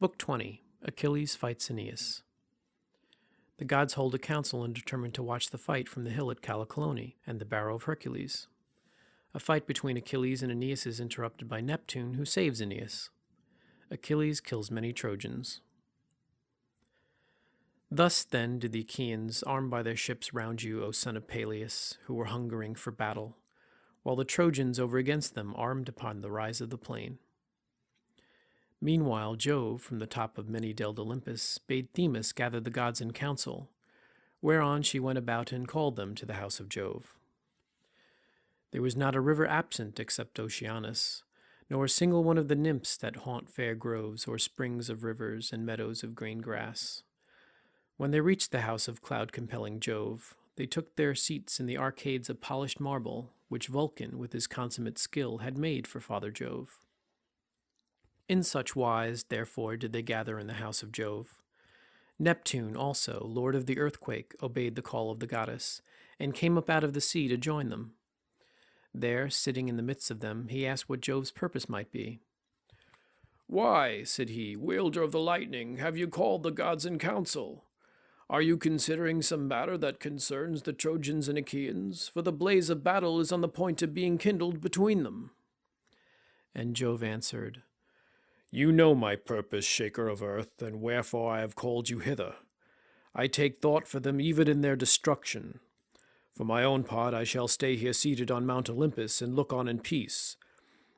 Book 20, Achilles fights Aeneas. The gods hold a council and determine to watch the fight from the hill at Callicolone and the barrow of Hercules. A fight between Achilles and Aeneas is interrupted by Neptune, who saves Aeneas. Achilles kills many Trojans. Thus, then, did the Achaeans arm by their ships round you, O son of Peleus, who were hungering for battle, while the Trojans over against them armed upon the rise of the plain. Meanwhile, Jove, from the top of many-delled Olympus, bade Themis gather the gods in council, whereon she went about and called them to the house of Jove. There was not a river absent except Oceanus, nor a single one of the nymphs that haunt fair groves or springs of rivers and meadows of green grass. When they reached the house of cloud-compelling Jove, they took their seats in the arcades of polished marble, which Vulcan, with his consummate skill, had made for Father Jove. In such wise, therefore, did they gather in the house of Jove. Neptune also, lord of the earthquake, obeyed the call of the goddess, and came up out of the sea to join them. There, sitting in the midst of them, he asked what Jove's purpose might be. "Why," said he, "wielder of the lightning, have you called the gods in council? Are you considering some matter that concerns the Trojans and Achaeans? For the blaze of battle is on the point of being kindled between them." And Jove answered, "You know my purpose, shaker of earth, and wherefore I have called you hither. I take thought for them even in their destruction. For my own part, I shall stay here seated on Mount Olympus and look on in peace.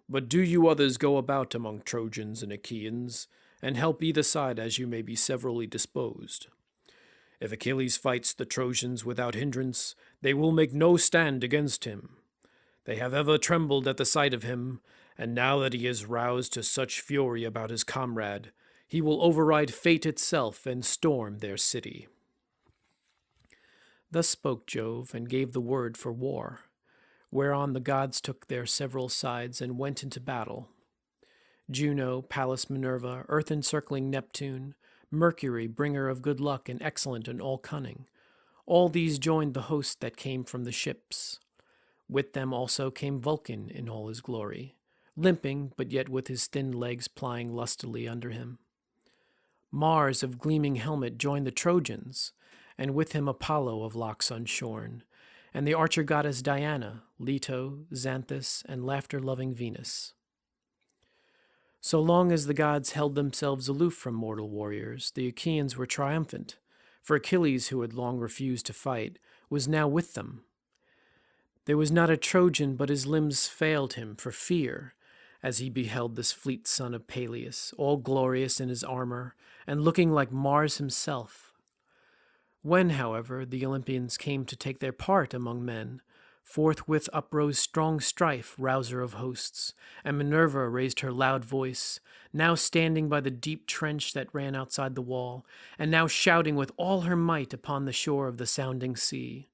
But do you others go about among Trojans and Achaeans, and help either side as you may be severally disposed. If Achilles fights the Trojans without hindrance, they will make no stand against him. They have ever trembled at the sight of him, and now that he is roused to such fury about his comrade, he will override fate itself and storm their city." Thus spoke Jove, and gave the word for war, whereon the gods took their several sides and went into battle. Juno, Pallas Minerva, earth-encircling Neptune, Mercury, bringer of good luck and excellent in all cunning, all these joined the host that came from the ships. With them also came Vulcan in all his glory, limping, but yet with his thin legs plying lustily under him. Mars of gleaming helmet joined the Trojans, and with him Apollo of locks unshorn, and the archer goddess Diana, Leto, Xanthus, and laughter-loving Venus. So long as the gods held themselves aloof from mortal warriors, the Achaeans were triumphant, for Achilles, who had long refused to fight, was now with them. There was not a Trojan but his limbs failed him for fear, as he beheld this fleet son of Peleus, all glorious in his armor, and looking like Mars himself. When, however, the Olympians came to take their part among men, forthwith uprose strong strife, rouser of hosts, and Minerva raised her loud voice, now standing by the deep trench that ran outside the wall, and now shouting with all her might upon the shore of the sounding sea.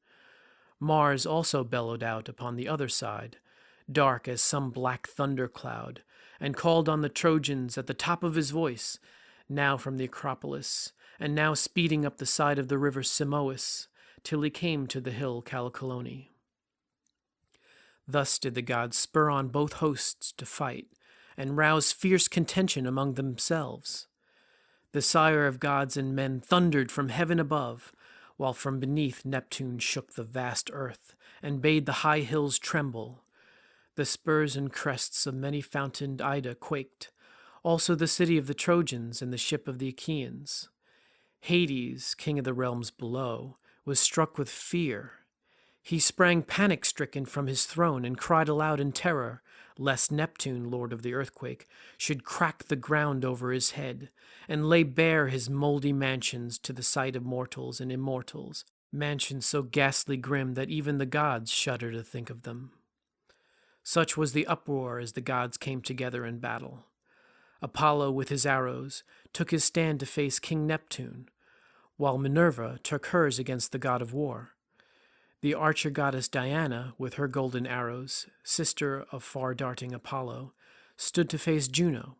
Mars also bellowed out upon the other side, dark as some black thundercloud, and called on the Trojans at the top of his voice, now from the Acropolis, and now speeding up the side of the river Simois, till he came to the hill Callicolone. Thus did the gods spur on both hosts to fight, and rouse fierce contention among themselves. The sire of gods and men thundered from heaven above, while from beneath Neptune shook the vast earth, and bade the high hills tremble. The spurs and crests of many-fountained Ida quaked, also the city of the Trojans and the ship of the Achaeans. Hades, king of the realms below, was struck with fear. He sprang panic-stricken from his throne and cried aloud in terror, lest Neptune, lord of the earthquake, should crack the ground over his head, and lay bare his mouldy mansions to the sight of mortals and immortals, mansions so ghastly grim that even the gods shudder to think of them. Such was the uproar as the gods came together in battle. Apollo, with his arrows, took his stand to face King Neptune, while Minerva took hers against the god of war. The archer goddess Diana, with her golden arrows, sister of far-darting Apollo, stood to face Juno.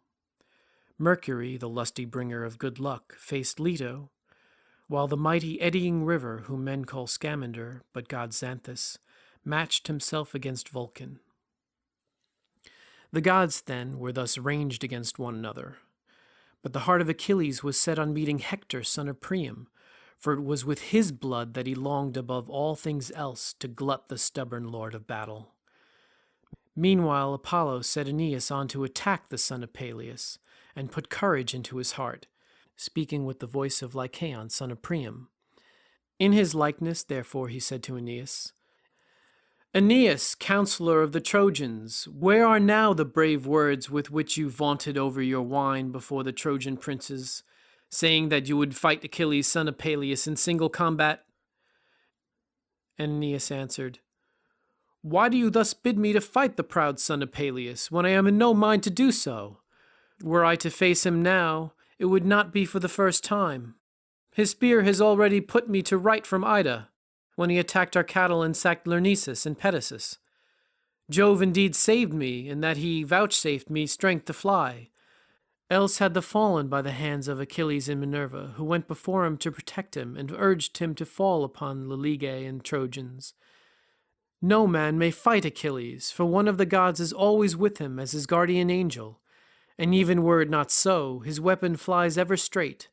Mercury, the lusty bringer of good luck, faced Leto, while the mighty eddying river, whom men call Scamander, but god Xanthus, matched himself against Vulcan. The gods, then, were thus ranged against one another. But the heart of Achilles was set on meeting Hector, son of Priam, for it was with his blood that he longed above all things else to glut the stubborn lord of battle. Meanwhile Apollo set Aeneas on to attack the son of Peleus, and put courage into his heart, speaking with the voice of Lycaon, son of Priam. In his likeness, therefore, he said to Aeneas, "Aeneas, counsellor of the Trojans, where are now the brave words with which you vaunted over your wine before the Trojan princes, saying that you would fight Achilles, son of Peleus, in single combat?" And Aeneas answered, "Why do you thus bid me to fight the proud son of Peleus, when I am in no mind to do so? Were I to face him now, it would not be for the first time. His spear has already put me to right from Ida, when he attacked our cattle and sacked Lyrnessus and Pedasus. Jove indeed saved me, in that he vouchsafed me strength to fly. Else had the fallen by the hands of Achilles and Minerva, who went before him to protect him, and urged him to fall upon the Ligae and Trojans. No man may fight Achilles, for one of the gods is always with him as his guardian angel, and even were it not so, his weapon flies ever straight,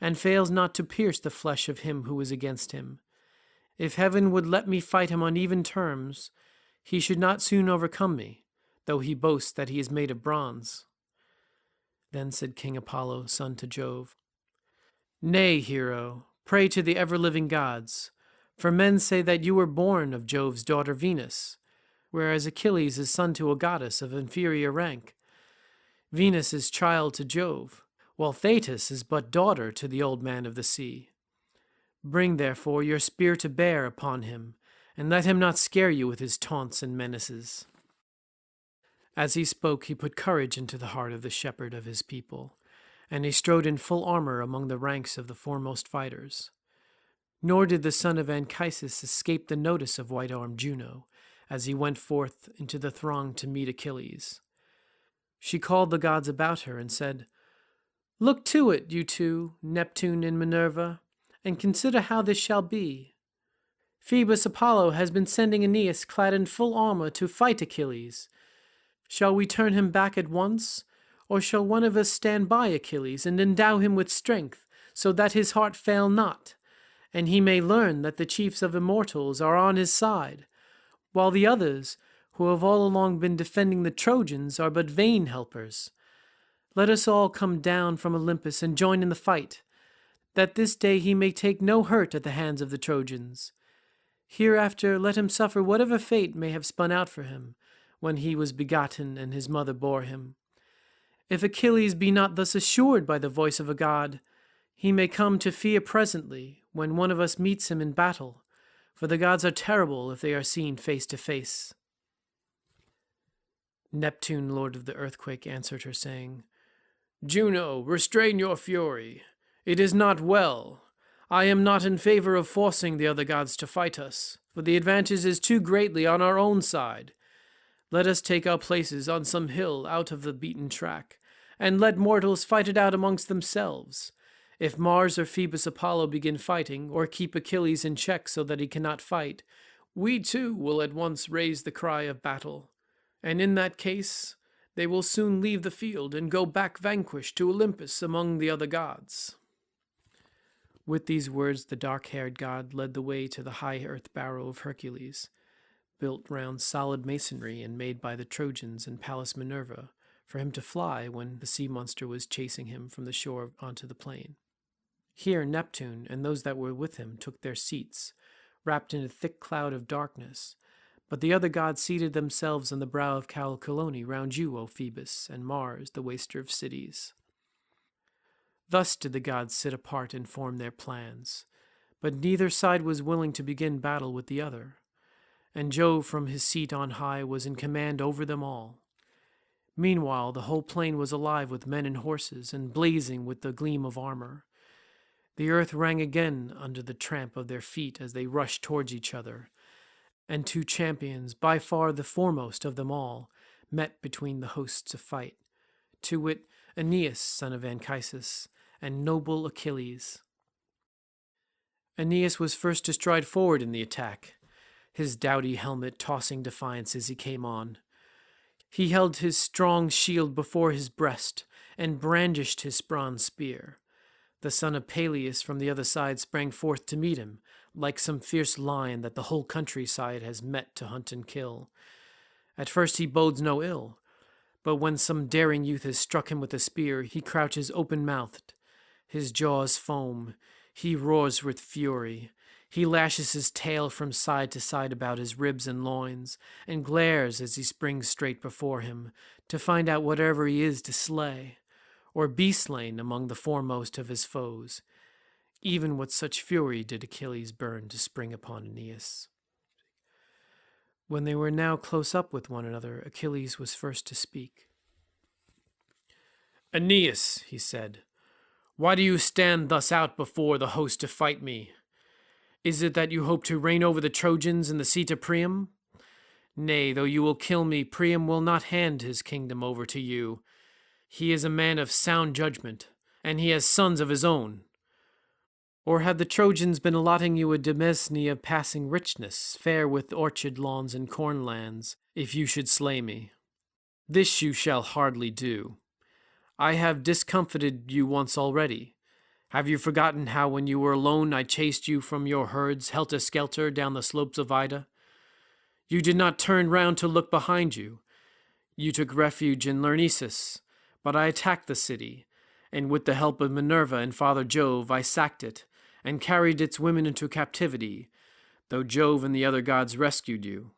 and fails not to pierce the flesh of him who is against him. If heaven would let me fight him on even terms, he should not soon overcome me, though he boasts that he is made of bronze." Then said King Apollo, son to Jove, "Nay, hero, pray to the ever-living gods, for men say that you were born of Jove's daughter Venus, whereas Achilles is son to a goddess of inferior rank. Venus is child to Jove, while Thetis is but daughter to the old man of the sea. Bring, therefore, your spear to bear upon him, and let him not scare you with his taunts and menaces." As he spoke, he put courage into the heart of the shepherd of his people, and he strode in full armor among the ranks of the foremost fighters. Nor did the son of Anchises escape the notice of white-armed Juno, as he went forth into the throng to meet Achilles. She called the gods about her and said, "Look to it, you two, Neptune and Minerva, and consider how this shall be. Phoebus Apollo has been sending Aeneas clad in full armor to fight Achilles. Shall we turn him back at once, or shall one of us stand by Achilles and endow him with strength, so that his heart fail not, and he may learn that the chiefs of immortals are on his side, while the others, who have all along been defending the Trojans, are but vain helpers? Let us all come down from Olympus and join in the fight, that this day he may take no hurt at the hands of the Trojans. Hereafter let him suffer whatever fate may have spun out for him, when he was begotten and his mother bore him. If Achilles be not thus assured by the voice of a god, he may come to fear presently, when one of us meets him in battle, for the gods are terrible if they are seen face to face." Neptune, lord of the earthquake, answered her, saying, "Juno, restrain your fury. It is not well. I am not in favor of forcing the other gods to fight us, for the advantage is too greatly on our own side. Let us take our places on some hill out of the beaten track, and let mortals fight it out amongst themselves. If Mars or Phoebus Apollo begin fighting, or keep Achilles in check so that he cannot fight, we too will at once raise the cry of battle, and in that case they will soon leave the field and go back vanquished to Olympus among the other gods." With these words the dark-haired god led the way to the high earth barrow of Hercules, built round solid masonry and made by the Trojans and Pallas Minerva, for him to fly when the sea monster was chasing him from the shore onto the plain. Here Neptune and those that were with him took their seats, wrapped in a thick cloud of darkness, but the other gods seated themselves on the brow of Callicolone round you, O Phoebus, and Mars, the waster of cities. Thus did the gods sit apart and form their plans, but neither side was willing to begin battle with the other, and Jove from his seat on high was in command over them all. Meanwhile the whole plain was alive with men and horses, and blazing with the gleam of armor. The earth rang again under the tramp of their feet as they rushed towards each other, and two champions, by far the foremost of them all, met between the hosts to fight, to wit, Aeneas, son of Anchises, and noble Achilles. Aeneas was first to stride forward in the attack, his doughty helmet tossing defiance as he came on. He held his strong shield before his breast, and brandished his bronze spear. The son of Peleus from the other side sprang forth to meet him, like some fierce lion that the whole countryside has met to hunt and kill. At first he bodes no ill, but when some daring youth has struck him with a spear, he crouches open-mouthed. His jaws foam, he roars with fury. He lashes his tail from side to side about his ribs and loins, and glares as he springs straight before him, to find out whatever he is to slay, or be slain among the foremost of his foes. Even with such fury did Achilles burn to spring upon Aeneas. When they were now close up with one another, Achilles was first to speak. "Aeneas," he said, "why do you stand thus out before the host to fight me? Is it that you hope to reign over the Trojans in the seat of Priam? Nay, though you will kill me, Priam will not hand his kingdom over to you. He is a man of sound judgment, and he has sons of his own. Or have the Trojans been allotting you a demesne of passing richness, fair with orchard lawns and corn lands, if you should slay me? This you shall hardly do. I have discomfited you once already. Have you forgotten how when you were alone I chased you from your herds helter-skelter down the slopes of Ida? You did not turn round to look behind you. You took refuge in Lyrnessus, but I attacked the city, and with the help of Minerva and Father Jove I sacked it, and carried its women into captivity, though Jove and the other gods rescued you.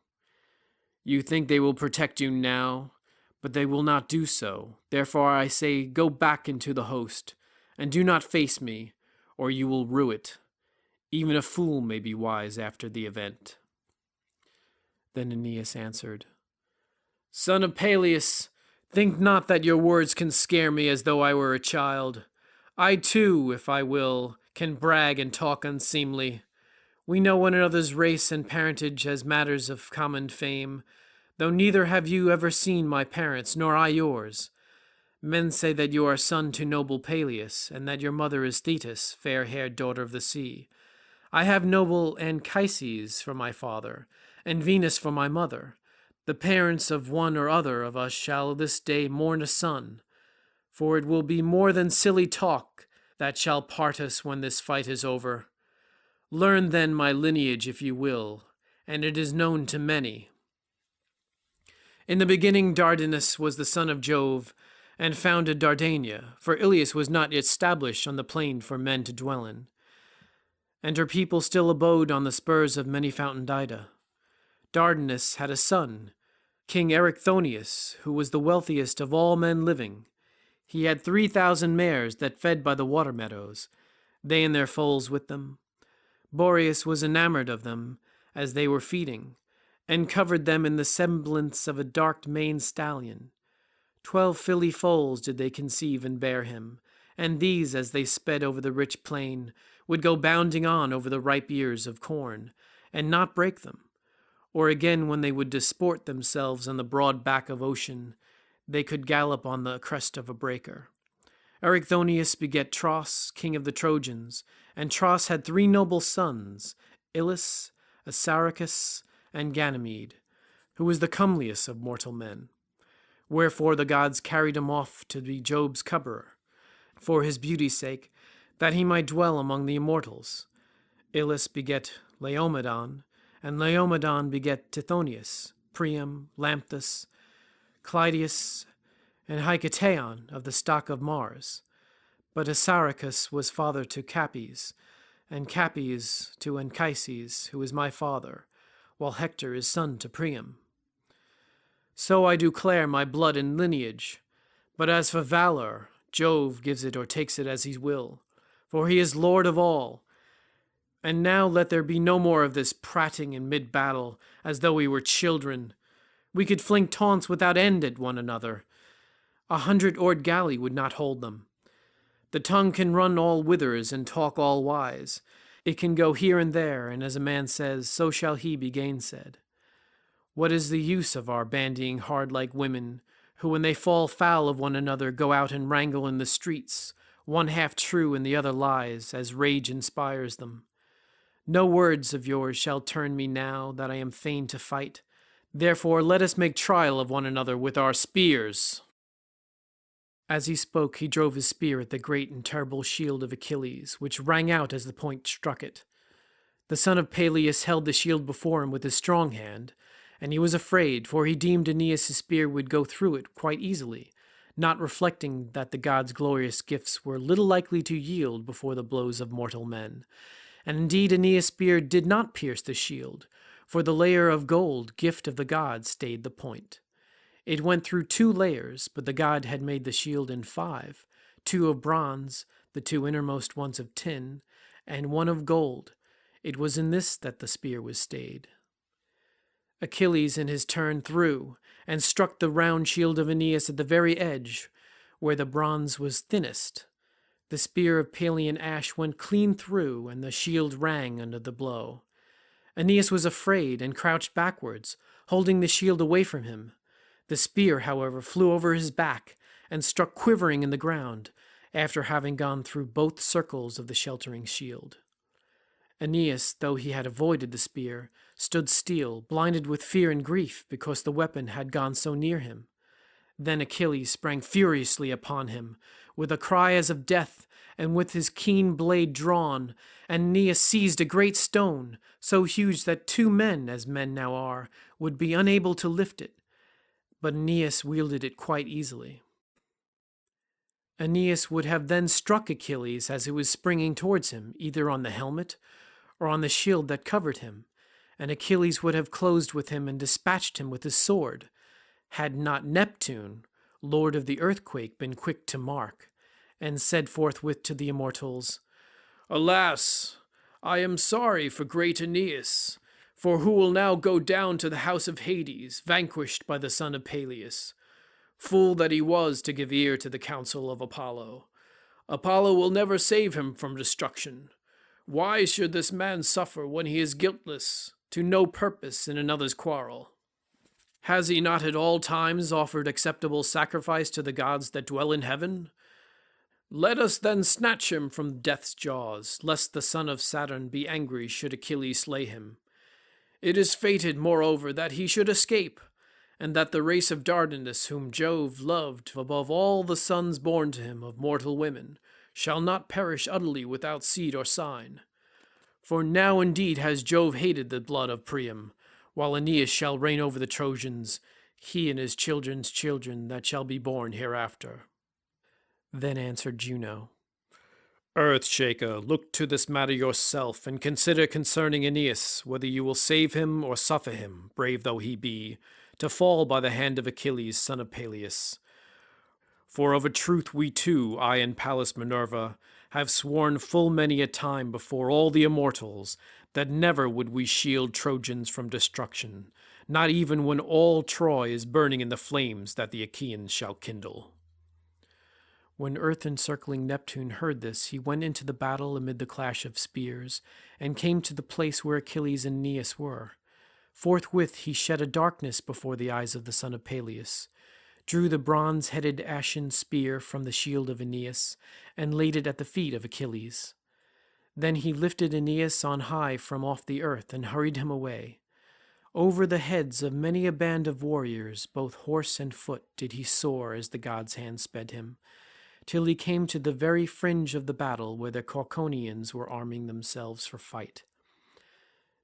You think they will protect you now, but they will not do so. Therefore I say, go back into the host, and do not face me, or you will rue it. Even a fool may be wise after the event." Then Aeneas answered, "Son of Peleus, think not that your words can scare me as though I were a child. I too, if I will, can brag and talk unseemly. We know one another's race and parentage as matters of common fame, though neither have you ever seen my parents, nor I yours. Men say that you are son to noble Peleus, and that your mother is Thetis, fair-haired daughter of the sea. I have noble Anchises for my father, and Venus for my mother. The parents of one or other of us shall this day mourn a son, for it will be more than silly talk that shall part us when this fight is over. Learn then my lineage if you will, and it is known to many. In the beginning Dardanus was the son of Jove, and founded Dardania, for Ilias was not yet established on the plain for men to dwell in, and her people still abode on the spurs of many-fountained Ida. Dardanus had a son, King Erichthonius, who was the wealthiest of all men living. He had 3,000 mares that fed by the water meadows, they and their foals with them. Boreas was enamored of them as they were feeding, and covered them in the semblance of a dark-maned stallion. 12 filly foals did they conceive and bear him, and these, as they sped over the rich plain, would go bounding on over the ripe ears of corn, and not break them. Or again, when they would disport themselves on the broad back of ocean, they could gallop on the crest of a breaker. Erichthonius begat Tros, king of the Trojans, and Tros had 3 noble sons, Ilus, Assaracus, and Ganymede, who was the comeliest of mortal men. Wherefore the gods carried him off to be Jove's cupbearer, for his beauty's sake, that he might dwell among the immortals. Ilus begat Laomedon, and Laomedon begat Tithonius, Priam, Lampus, Clytius, and Hicetaon of the stock of Mars. But Assaracus was father to Capys, and Capys to Anchises, who is my father, while Hector is son to Priam. So I do declare my blood and lineage, but as for valor, Jove gives it or takes it as he will, for he is lord of all. And now let there be no more of this prating in mid-battle, as though we were children. We could fling taunts without end at one another. 100-oared galley would not hold them. The tongue can run all whithers and talk all wise. It can go here and there, and as a man says, so shall he be gainsaid. What is the use of our bandying hard like women, who when they fall foul of one another go out and wrangle in the streets, one half true and the other lies, as rage inspires them? No words of yours shall turn me now that I am fain to fight. Therefore let us make trial of one another with our spears." As he spoke, he drove his spear at the great and terrible shield of Achilles, which rang out as the point struck it. The son of Peleus held the shield before him with his strong hand, and he was afraid, for he deemed Aeneas' spear would go through it quite easily, not reflecting that the god's glorious gifts were little likely to yield before the blows of mortal men. And indeed Aeneas' spear did not pierce the shield, for the layer of gold, gift of the gods, stayed the point. It went through 2 layers, but the god had made the shield in 5, 2 of bronze, the 2 innermost ones of tin, and 1 of gold. It was in this that the spear was stayed. Achilles in his turn threw, and struck the round shield of Aeneas at the very edge, where the bronze was thinnest. The spear of Pelian ash went clean through, and the shield rang under the blow. Aeneas was afraid and crouched backwards, holding the shield away from him. The spear, however, flew over his back and struck quivering in the ground, after having gone through both circles of the sheltering shield. Aeneas, though he had avoided the spear, stood still, blinded with fear and grief, because the weapon had gone so near him. Then Achilles sprang furiously upon him, with a cry as of death, and with his keen blade drawn, and Aeneas seized a great stone, so huge that 2 men, as men now are, would be unable to lift it. But Aeneas wielded it quite easily. Aeneas would have then struck Achilles as he was springing towards him, either on the helmet or on the shield that covered him, and Achilles would have closed with him and dispatched him with his sword, had not Neptune, lord of the earthquake, been quick to mark, and said forthwith to the immortals, Alas, I am sorry for great Aeneas, for who will now go down to the house of Hades, vanquished by the son of Peleus? Fool that he was to give ear to the counsel of Apollo. Apollo will never save him from destruction. Why should this man suffer when he is guiltless, to no purpose in another's quarrel? Has he not at all times offered acceptable sacrifice to the gods that dwell in heaven? Let us then snatch him from death's jaws, lest the son of Saturn be angry should Achilles slay him. It is fated, moreover, that he should escape, and that the race of Dardanus, whom Jove loved above all the sons born to him of mortal women, shall not perish utterly without seed or sign. For now indeed has Jove hated the blood of Priam, while Aeneas shall reign over the Trojans, he and his children's children that shall be born hereafter. Then answered Juno, Earthshaker, look to this matter yourself, and consider concerning Aeneas, whether you will save him or suffer him, brave though he be, to fall by the hand of Achilles, son of Peleus. For of a truth we two, I and Pallas Minerva, have sworn full many a time before all the immortals, that never would we shield Trojans from destruction, not even when all Troy is burning in the flames that the Achaeans shall kindle. When earth-encircling Neptune heard this, he went into the battle amid the clash of spears, and came to the place where Achilles and Aeneas were. Forthwith he shed a darkness before the eyes of the son of Peleus, drew the bronze-headed ashen spear from the shield of Aeneas, and laid it at the feet of Achilles. Then he lifted Aeneas on high from off the earth, and hurried him away. Over the heads of many a band of warriors, both horse and foot, did he soar as the god's hand sped him, till he came to the very fringe of the battle where the Cauconians were arming themselves for fight.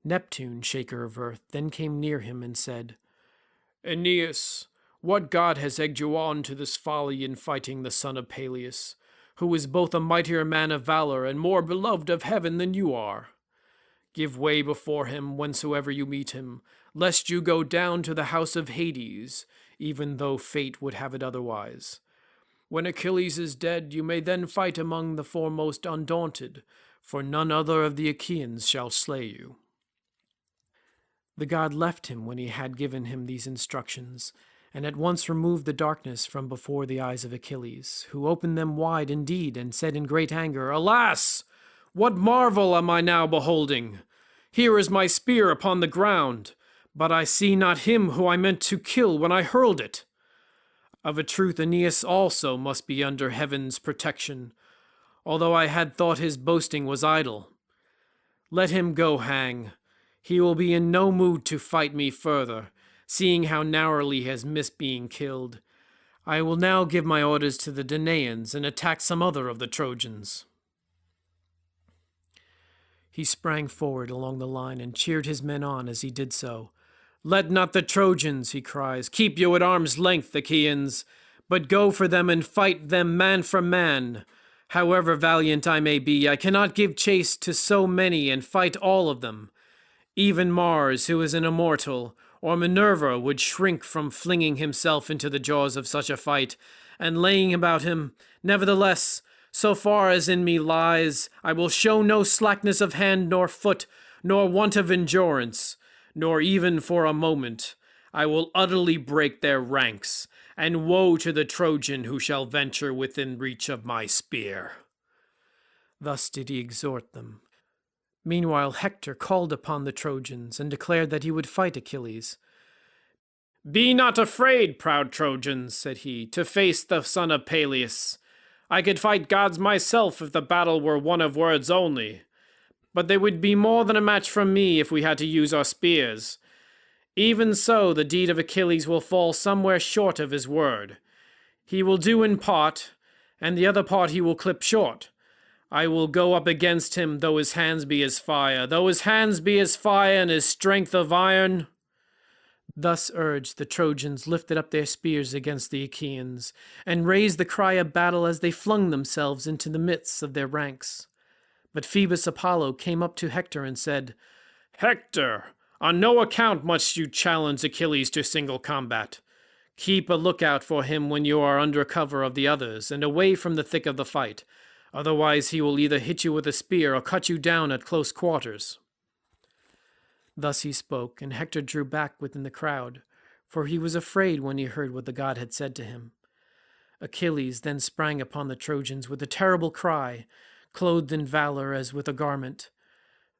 Neptune, shaker of earth, then came near him and said, Aeneas, what god has egged you on to this folly in fighting the son of Peleus, who is both a mightier man of valor and more beloved of heaven than you are? Give way before him whensoever you meet him, lest you go down to the house of Hades, even though fate would have it otherwise. When Achilles is dead, you may then fight among the foremost undaunted, for none other of the Achaeans shall slay you. The god left him when he had given him these instructions, and at once removed the darkness from before the eyes of Achilles, who opened them wide indeed, and said in great anger, Alas! What marvel am I now beholding? Here is my spear upon the ground, but I see not him who I meant to kill when I hurled it. Of a truth Aeneas also must be under heaven's protection, although I had thought his boasting was idle. Let him go hang. He will be in no mood to fight me further, seeing how narrowly he has missed being killed. I will now give my orders to the Danaans and attack some other of the Trojans." He sprang forward along the line and cheered his men on as he did so. "Let not the Trojans," he cries, "keep you at arm's length, Achaeans, but go for them and fight them man for man. However valiant I may be, I cannot give chase to so many and fight all of them. Even Mars, who is an immortal, or Minerva would shrink from flinging himself into the jaws of such a fight, and laying about him. Nevertheless, so far as in me lies, I will show no slackness of hand nor foot, nor want of endurance, nor even for a moment. I will utterly break their ranks, and woe to the Trojan who shall venture within reach of my spear." Thus did he exhort them. Meanwhile Hector called upon the Trojans and declared that he would fight Achilles. "Be not afraid, proud Trojans," said he, "to face the son of Peleus. I could fight gods myself if the battle were one of words only. But they would be more than a match for me if we had to use our spears. Even so, the deed of Achilles will fall somewhere short of his word. He will do in part, and the other part he will clip short. I will go up against him, though his hands be as fire, and his strength of iron." Thus urged, the Trojans lifted up their spears against the Achaeans, and raised the cry of battle as they flung themselves into the midst of their ranks. But Phoebus Apollo came up to Hector and said, "Hector, on no account must you challenge Achilles to single combat. Keep a lookout for him when you are under cover of the others and away from the thick of the fight. Otherwise he will either hit you with a spear or cut you down at close quarters." Thus he spoke, and Hector drew back within the crowd, for he was afraid when he heard what the god had said to him. Achilles then sprang upon the Trojans with a terrible cry, clothed in valor as with a garment.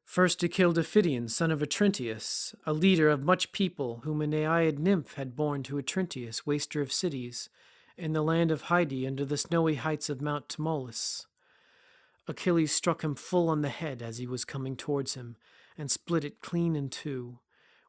First he killed Iphition, son of Otrynteus, a leader of much people, whom a Naiad nymph had borne to Otrynteus, waster of cities, in the land of Hyde under the snowy heights of Mount Tmolus. Achilles struck him full on the head as he was coming towards him, and split it clean in two,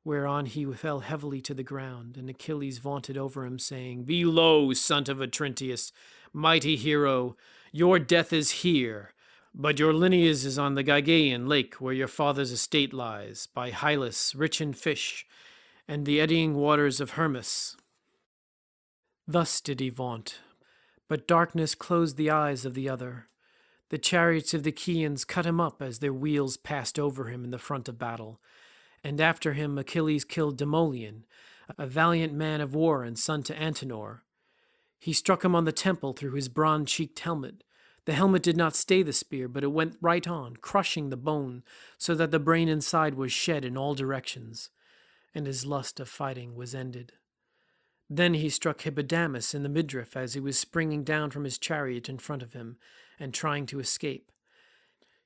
whereon he fell heavily to the ground, and Achilles vaunted over him, saying, "Be low, son of Otrynteus, mighty hero, your death is here, but your lineage is on the Gygaean lake, where your father's estate lies, by Hylas, rich in fish, and the eddying waters of Hermus." Thus did he vaunt, but darkness closed the eyes of the other. The chariots of the Achaeans cut him up as their wheels passed over him in the front of battle, and after him Achilles killed Demoleon, a valiant man of war and son to Antenor. He struck him on the temple through his bronze-cheeked helmet. The helmet did not stay the spear, but it went right on, crushing the bone, so that the brain inside was shed in all directions, and his lust of fighting was ended. Then he struck Hippodamus in the midriff as he was springing down from his chariot in front of him, and trying to escape.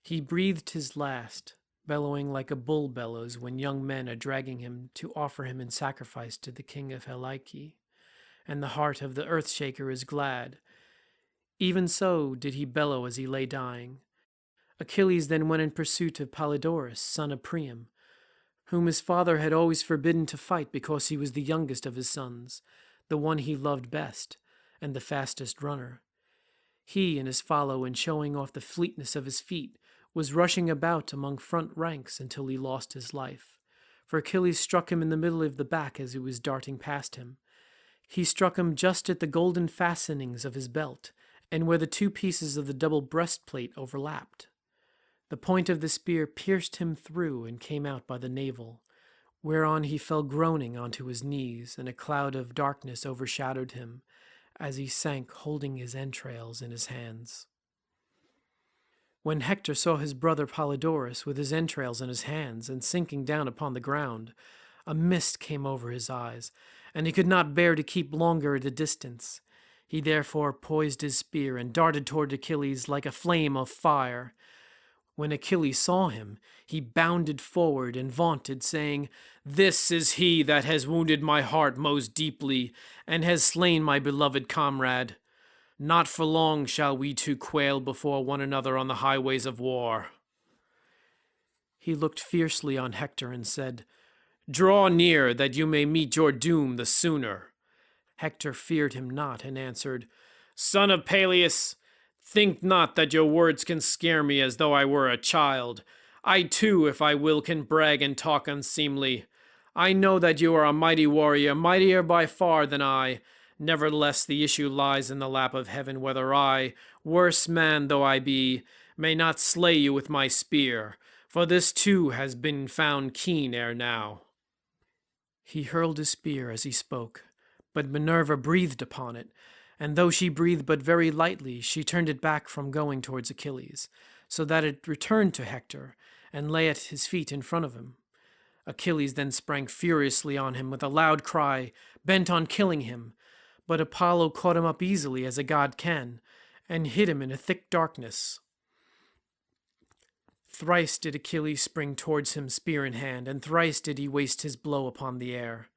He breathed his last, bellowing like a bull bellows when young men are dragging him to offer him in sacrifice to the king of Helice, and the heart of the earth-shaker is glad. Even so did he bellow as he lay dying. Achilles then went in pursuit of Polydorus, son of Priam, whom his father had always forbidden to fight because he was the youngest of his sons, the one he loved best, and the fastest runner. He and his follow, in showing off the fleetness of his feet, was rushing about among front ranks until he lost his life. For Achilles struck him in the middle of the back as he was darting past him. He struck him just at the golden fastenings of his belt, and where the two pieces of the double breastplate overlapped. The point of the spear pierced him through and came out by the navel, whereon he fell groaning onto his knees, and a cloud of darkness overshadowed him, as he sank holding his entrails in his hands. When Hector saw his brother Polydorus with his entrails in his hands and sinking down upon the ground, a mist came over his eyes, and he could not bear to keep longer at a distance. He therefore poised his spear and darted toward Achilles like a flame of fire. When Achilles saw him, he bounded forward and vaunted, saying, "This is he that has wounded my heart most deeply, and has slain my beloved comrade. Not for long shall we two quail before one another on the highways of war." He looked fiercely on Hector and said, "Draw near, that you may meet your doom the sooner." Hector feared him not, and answered, Son of Peleus, think not that your words can scare me as though I were a child. I too, if I will, can brag and talk unseemly. I know that you are a mighty warrior, mightier by far than I. Nevertheless, the issue lies in the lap of heaven, whether I, worse man though I be, may not slay you with my spear, for this too has been found keen ere now. He hurled his spear as he spoke, but Minerva breathed upon it, and though she breathed but very lightly, she turned it back from going towards Achilles, so that it returned to Hector, and lay at his feet in front of him. Achilles then sprang furiously on him with a loud cry, bent on killing him, but Apollo caught him up easily as a god can, and hid him in a thick darkness. Thrice did Achilles spring towards him spear in hand, and thrice did he waste his blow upon the air.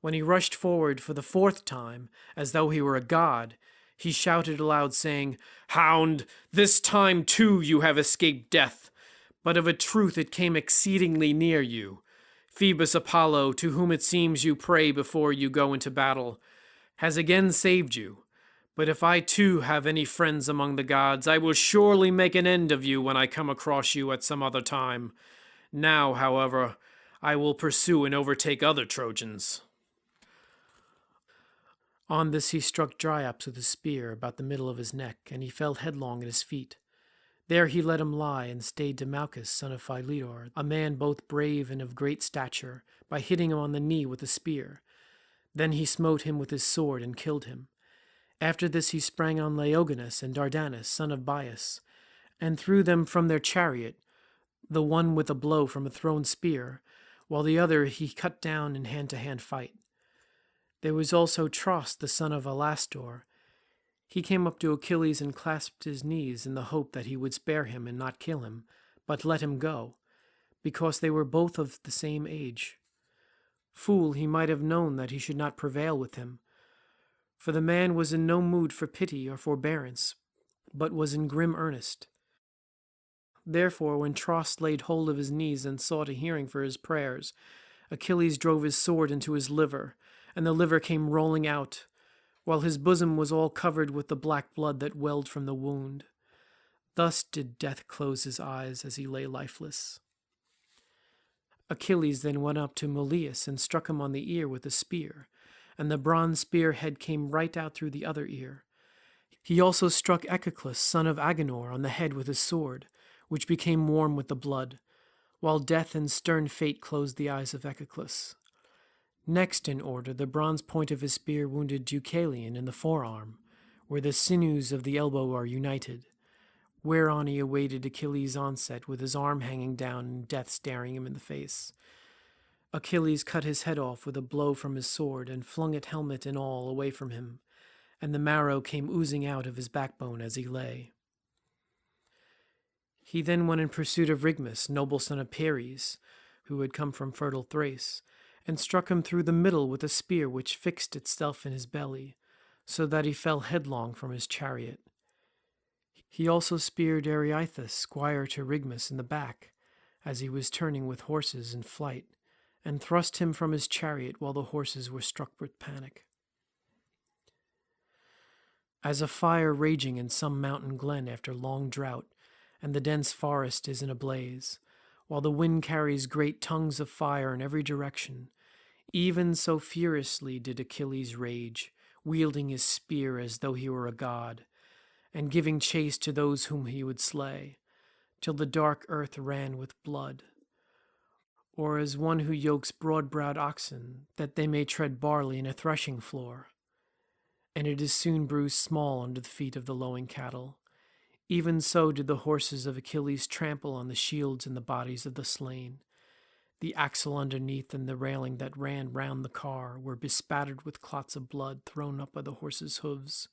When he rushed forward for the fourth time, as though he were a god, he shouted aloud, saying, Hound, this time too you have escaped death, but of a truth it came exceedingly near you. Phoebus Apollo, to whom it seems you pray before you go into battle, has again saved you. But if I too have any friends among the gods, I will surely make an end of you when I come across you at some other time. Now, however, I will pursue and overtake other Trojans. On this he struck Dryops with his spear about the middle of his neck, and he fell headlong at his feet. There he let him lie, and stayed Demouchus, son of Philetor, a man both brave and of great stature, by hitting him on the knee with a spear. Then he smote him with his sword and killed him. After this he sprang on Laogonus and Dardanus, son of Bias, and threw them from their chariot, the one with a blow from a thrown spear, while the other he cut down in hand-to-hand fight. There was also Tros, the son of Alastor. He came up to Achilles and clasped his knees in the hope that he would spare him and not kill him, but let him go, because they were both of the same age. Fool, he might have known that he should not prevail with him, for the man was in no mood for pity or forbearance, but was in grim earnest. Therefore, when Tros laid hold of his knees and sought a hearing for his prayers, Achilles drove his sword into his liver, and the liver came rolling out, while his bosom was all covered with the black blood that welled from the wound. Thus did death close his eyes as he lay lifeless. Achilles then went up to Mulius and struck him on the ear with a spear, and the bronze spear head came right out through the other ear. He also struck Echeclus, son of Agenor, on the head with his sword, which became warm with the blood, while death and stern fate closed the eyes of Echeclus. Next in order, the bronze point of his spear wounded Deucalion in the forearm, where the sinews of the elbow are united, whereon he awaited Achilles' onset with his arm hanging down and death staring him in the face. Achilles cut his head off with a blow from his sword and flung it helmet and all away from him, and the marrow came oozing out of his backbone as he lay. He then went in pursuit of Rigmus, noble son of Peres, who had come from fertile Thrace, and struck him through the middle with a spear which fixed itself in his belly, so that he fell headlong from his chariot. He also speared Areithus, squire to Rigmus, in the back, as he was turning with horses in flight, and thrust him from his chariot while the horses were struck with panic. As a fire raging in some mountain glen after long drought, and the dense forest is in a blaze, while the wind carries great tongues of fire in every direction, even so furiously did Achilles rage, wielding his spear as though he were a god, and giving chase to those whom he would slay, till the dark earth ran with blood, or as one who yokes broad-browed oxen, that they may tread barley in a threshing floor, and it is soon bruised small under the feet of the lowing cattle. Even so did the horses of Achilles trample on the shields and the bodies of the slain. The axle underneath and the railing that ran round the car were bespattered with clots of blood thrown up by the horses' hooves,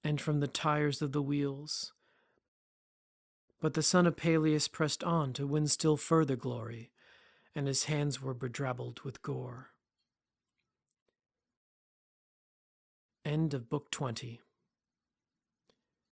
and from the tires of the wheels. But the son of Peleus pressed on to win still further glory, and his hands were bedrabbled with gore. End of Book 20.